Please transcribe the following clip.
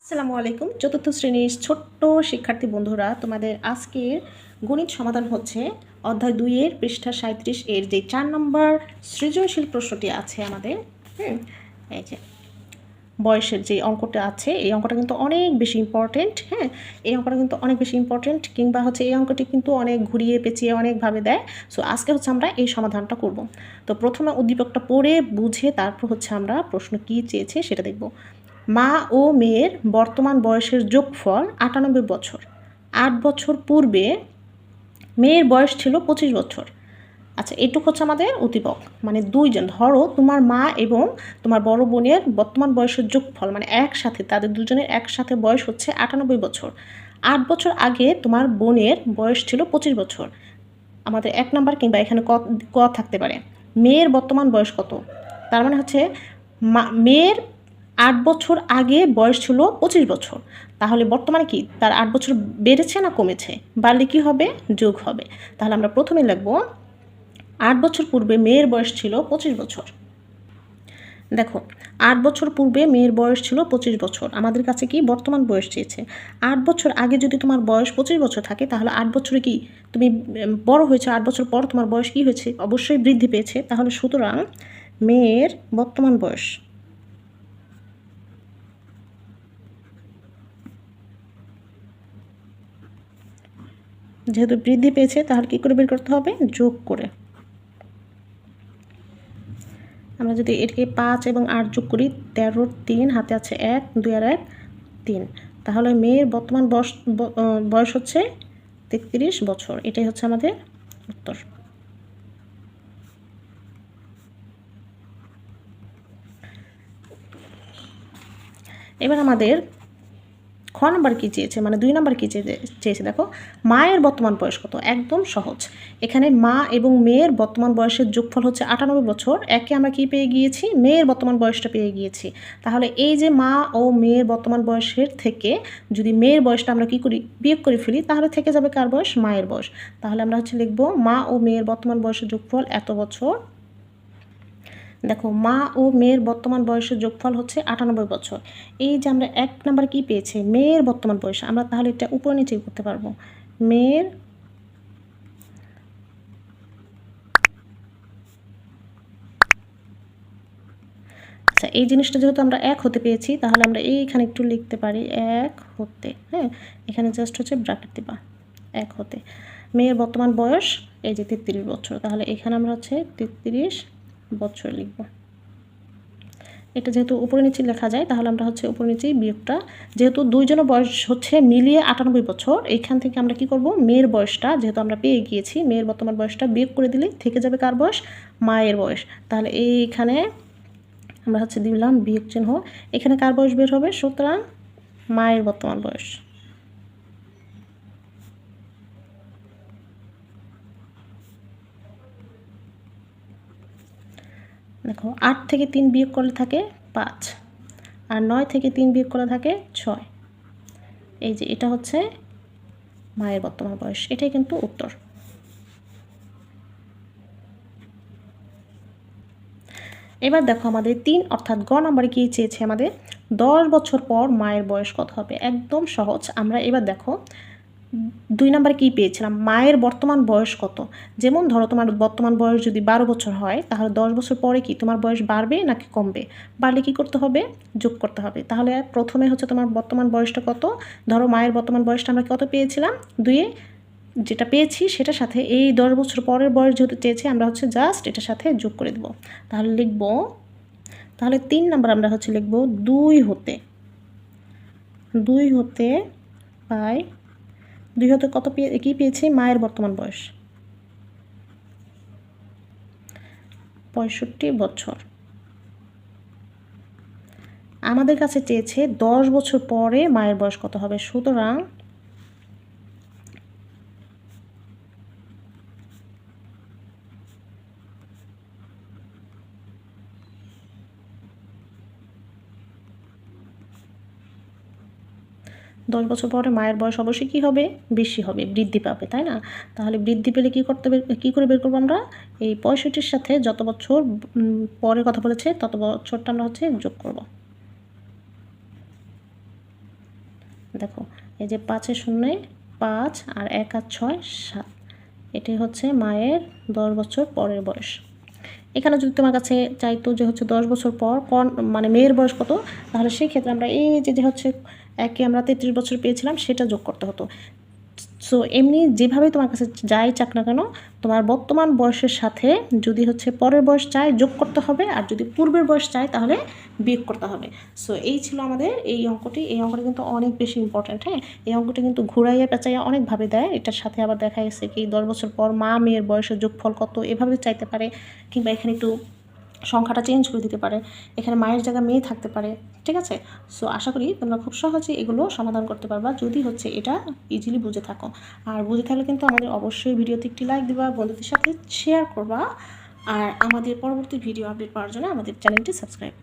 আসসালামু আলাইকুম। চতুর্থ শ্রেণীর ছোট্ট শিক্ষার্থী বন্ধুরা, তোমাদের আজকের গণিত সমাধান হচ্ছে অধ্যায় 2 এর পৃষ্ঠা 37 এর যে 4 নম্বর সৃজনশীল প্রশ্নটি আছে আমাদের। এই যে বয়সের যে অঙ্কটা আছে, এই অঙ্কটা কিন্তু অনেক বেশি ইম্পর্টেন্ট। এই অঙ্কটা কিন্তু অনেক বেশি ইম্পর্টেন্ট, কিংবা হচ্ছে এই অঙ্কটি কিন্তু অনেক ঘুরিয়ে পেঁচিয়ে অনেকভাবে দেয়। সো আজকে হচ্ছে আমরা এই সমাধানটা করব। তো প্রথমে উদ্দীপকটা পড়ে বুঝে তারপর হচ্ছে আমরা প্রশ্ন কী চেয়েছে সেটা দেখব। মা ও মেয়ের বর্তমান বয়সের যোগফল 98 বছর। 8 বছর পূর্বে মেয়ের বয়স ছিল 25 বছর। আচ্ছা, এটুকু হচ্ছে আমাদের উদ্দীপক। মানে দুইজন, ধরো তোমার মা এবং তোমার বড় বোনের বর্তমান বয়সের যোগফল, মানে একসাথে তাদের দুজনের একসাথে বয়স হচ্ছে 98 বছর। 8 বছর আগে তোমার বোনের বয়স ছিল 25 বছর। আমাদের 1 নাম্বার কিংবা এখানে ক থাকতে পারে। মেয়ের বর্তমান বয়স কত? তার মানে হচ্ছে মেয়ের 8 বছর আগে বয়স ছিল 25 বছর। তাহলে বর্তমানে কি তার 8 বছর বেড়েছে না কমেছে? বাড়লে কি হবে? যোগ হবে। তাহলে আমরা প্রথমে লিখব 8 বছর পূর্বে মেয়ের বয়স ছিল 25 বছর। দেখো, 8 বছর পূর্বে মেয়ের বয়স ছিল 25 বছর। আমাদের কাছে কি বর্তমান বয়স চেয়েছে। 8 বছর আগে যদি তোমার বয়স 25 বছর থাকে, তাহলে 8 বছরে কি তুমি বড় হয়েছে, 8 বছর পর তোমার বয়স কি হয়েছে? অবশ্যই বৃদ্ধি পেয়েছে। তাহলে সুতরাং মেয়ের বর্তমান বয়স যেহেতু বৃদ্ধি পেয়েছে, তাহলে কী করে বের করতে হবে? যোগ করে। আমরা যদি এটাকে 5 এবং 8 যোগ করি, 13 3 হাতে আছে 1, 2 আর 1 3। তাহলে মেয়ের বর্তমান বয়স হচ্ছে 33 বছর। এটাই হচ্ছে আমাদের উত্তর। এবার আমাদের খ নাম্বার কী চেয়েছে, মানে 2 নাম্বার কী চেয়েছে দেখো। মায়ের বর্তমান বয়স কত? একদম সহজ। এখানে মা এবং মেয়ের বর্তমান বয়সের যোগফল হচ্ছে 98 বছর। একে আমরা কি পেয়ে গিয়েছি? মেয়ের বর্তমান বয়সটা পেয়ে গিয়েছি। তাহলে এই যে মা ও মেয়ের বর্তমান বয়সের থেকে যদি মেয়ের বয়সটা আমরা কি করি? বিয়োগ করে ফেলি, তাহলে থেকে যাবে কার বয়স? মায়ের বয়স। তাহলে আমরা হচ্ছে লিখব মা ও মেয়ের বর্তমান বয়সের যোগফল এত বছর। দেখো, মা ও মেয়ের বর্তমান বয়সের যোগফল হচ্ছে 98 বছর। এই যে আমরা 1 নাম্বার কি পেয়েছে? মেয়ের বর্তমান বয়স। আমরা তাহলে এটা উপর নিচে করতে পারবো। মেয়ের আচ্ছা, এই জিনিসটা যেহেতু আমরা 1 হতে পেয়েছি, তাহলে আমরা এইখানে একটু লিখতে পারি 1 হতে। এখানে জাস্ট হচ্ছে ব্র্যাকেট দিবা 1 হতে। মেয়ের বর্তমান বয়স এই যে 33 বছর। তাহলে এখানে আমরা হচ্ছে 33 বছর লিখব। এটা যেহেতু উপরে নিচে লেখা যায়, তাহলে আমরা হচ্ছে উপরে নিচেই বিয়োগটা, যেহেতু দুইজনের বয়স হচ্ছে মিলিয়ে 98 বছর, এইখান থেকে আমরা কি করব? মেয়ের বয়সটা যেহেতু আমরা পেয়ে গিয়েছি, মেয়ের বর্তমান বয়সটা বিয়োগ করে দিলে থেকে যাবে কার বয়স? মায়ের বয়স। তাহলে এইখানে আমরা হচ্ছে দিলাম বিয়োগ চিহ্ন। এখানে কার বয়স বের হবে? সুতরাং মায়ের বর্তমান বয়স। দেখো, 8 থেকে 3 বিয়োগ করলে থাকে 5, আর 9 থেকে 3 বিয়োগ করলে থাকে 6। এই যে এটা হচ্ছে মায়ের বর্তমান বয়স। এটাই কিন্তু উত্তর। এবার দেখো, আমাদের 3 অর্থাৎ গ নম্বরে কী চেয়েছে আমাদের? 10 বছর পর মায়ের বয়স কত হবে? একদম সহজ। আমরা এবার দেখো 2 নম্বরে কী পেয়েছিলাম? মায়ের বর্তমান বয়স কত? যেমন ধরো তোমার বর্তমান বয়স যদি 12 বছর হয়, তাহলে 10 বছর পরে কি তোমার বয়স বাড়বে নাকি কমবে? বাড়লে কী করতে হবে? যোগ করতে হবে। তাহলে প্রথমে হচ্ছে তোমার বর্তমান বয়সটা কত? ধরো মায়ের বর্তমান বয়সটা আমরা কত পেয়েছিলাম? 2 যেটা পেয়েছি সেটার সাথে এই 10 বছর পরের বয়স যেহেতু চেয়েছি, আমরা হচ্ছে জাস্ট এটার সাথে যোগ করে দেব। তাহলে লিখব, তাহলে 3 নাম্বার আমরা হচ্ছে লিখব 2 হতে পাই। 2 হতে কত কী পেয়েছি? মায়ের বর্তমান বয়স 65 বছর। আমাদের কাছে চেয়েছে 10 বছর পরে মায়ের বয়স কত হবে। সুতরাং 10 বছর পরে মায়ের বয়স অবশ্যই কী হবে? বেশি হবে, বৃদ্ধি পাবে, তাই না? তাহলে বৃদ্ধি পেলে কী করে বের করবো আমরা? এই 65-র সাথে যত বছর পরে কথা বলেছে তত বছরটা আমরা হচ্ছে যোগ করব। দেখো এই যে 5 শূন্যে 5 আর 1 আর 6 7, এটাই হচ্ছে মায়ের 10 বছর পরের বয়স। এখানে যদি তোমার কাছে চাইতো যে হচ্ছে 10 বছর পর মানে মেয়ের বয়স কত, তাহলে সেই ক্ষেত্রে আমরা এই যে হচ্ছে একে আমরা 33 বছর পেয়েছিলাম সেটা যোগ করতে হতো। সো এমনি যেভাবে তোমার কাছে যাই চাক না কেন, তোমার বর্তমান বয়সের সাথে যদি হচ্ছে পরের বয়স চাই যোগ করতে হবে, আর যদি পূর্বের বয়স চাই তাহলে বিয়োগ করতে হবে। সো এই ছিল আমাদের এই অঙ্কটি। এই অঙ্কটি কিন্তু অনেক বেশি ইম্পর্ট্যান্ট। হ্যাঁ, এই অঙ্কটি কিন্তু ঘুরাইয়া পেঁচাইয়া অনেকভাবে দেয়। এটার সাথে আবার দেখা গেছে কি 10 বছর পর মা মেয়ের বয়সের যোগফল কত এভাবে চাইতে পারে, কিংবা এখানে একটু সংখ্যাটা চেঞ্জ করে দিতে পারে, এখানে মায়ের জায়গায় মেয়ে থাকতে পারে। ঠিক আছে, সো আশা করি তোমরা খুব সহজেই এগুলো সমাধান করতে পারবা যদি হচ্ছে এটা ইজিলি বুঝে থাকো। আর বুঝে থাকলে কিন্তু আমাদের অবশ্যই ভিডিওতে একটি লাইক দিবা, বন্ধুদের সাথে শেয়ার করবা, আর আমাদের পরবর্তী ভিডিও আপডেট পাওয়ার জন্য আমাদের চ্যানেলটি সাবস্ক্রাইব।